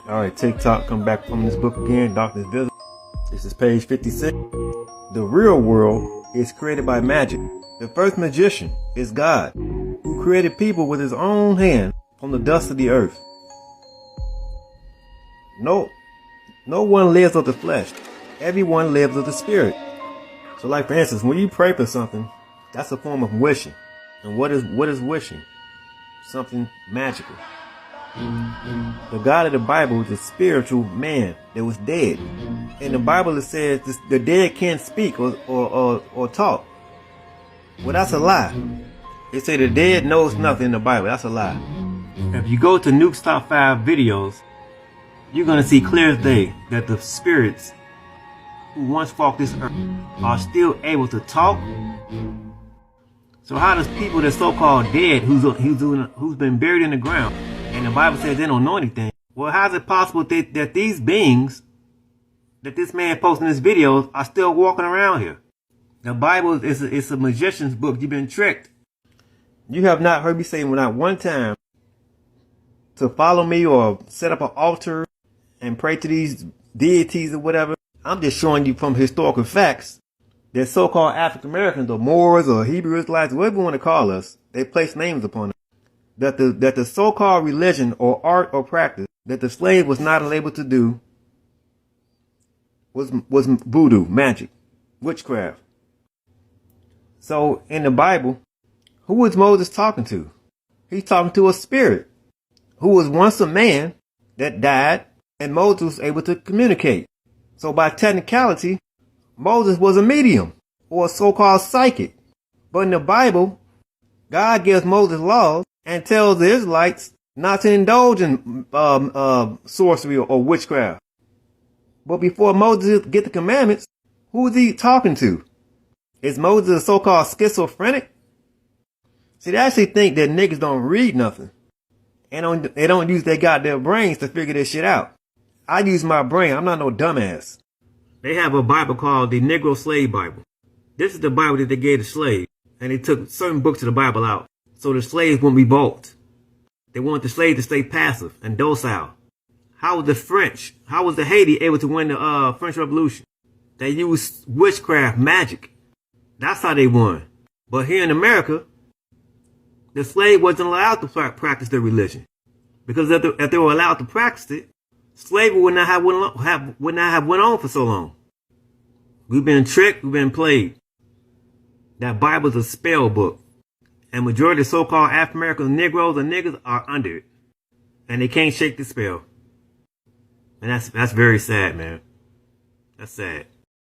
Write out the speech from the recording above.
Alright, TikTok, come back from this book again, Darkness Visible. This is page 56. The real world is created by magic. The first magician is God, who created people with his own hand from the dust of the earth. No one lives of the flesh. Everyone lives of the spirit. So like for instance, when you pray for something, that's a form of wishing. And what is wishing? Something magical. The God of the Bible is a spiritual man that was dead. In the Bible it says the dead can't speak or talk. Well, that's a lie. They say the dead knows nothing in the Bible. That's a lie. If you go to Nuke's Top 5 videos, you're going to see clear as day that the spirits who once walked this earth are still able to talk. So how does people that's so-called dead, who's been buried in the ground, and the Bible says they don't know anything? Well, how is it possible that these beings, that this man posting this videos, are still walking around here? The Bible is a magician's book. You've been tricked. You have not heard me say not one time to follow me or set up an altar and pray to these deities or whatever. I'm just showing you from historical facts that so-called African Americans or Moors or Hebrew Israelites, whatever you want to call us, they place names upon it. That the so-called religion or art or practice that the slave was not able to do was voodoo, magic, witchcraft. So in the Bible, who was Moses talking to? He's talking to a spirit who was once a man that died, and Moses was able to communicate. So by technicality, Moses was a medium or a so-called psychic. But in the Bible, God gives Moses laws and tells the Israelites not to indulge in sorcery or witchcraft. But before Moses get the commandments, who is he talking to? Is Moses a so-called schizophrenic? See, they actually think that niggas don't read nothing. And they don't use their goddamn brains to figure this shit out. I use my brain. I'm not no dumbass. They have a Bible called the Negro Slave Bible. This is the Bible that they gave the slaves. And they took certain books of the Bible out so the slaves wouldn't revolt. They wanted the slaves to stay passive and docile. How was the Haiti able to win the French Revolution? They used witchcraft, magic. That's how they won. But here in America, the slave wasn't allowed to practice their religion. Because if they were allowed to practice it, slavery would not have went on for so long. We've been tricked, we've been played. That Bible is a spell book. And majority of so-called African American Negroes and niggas are under it. And they can't shake the spell. And that's very sad, man. That's sad.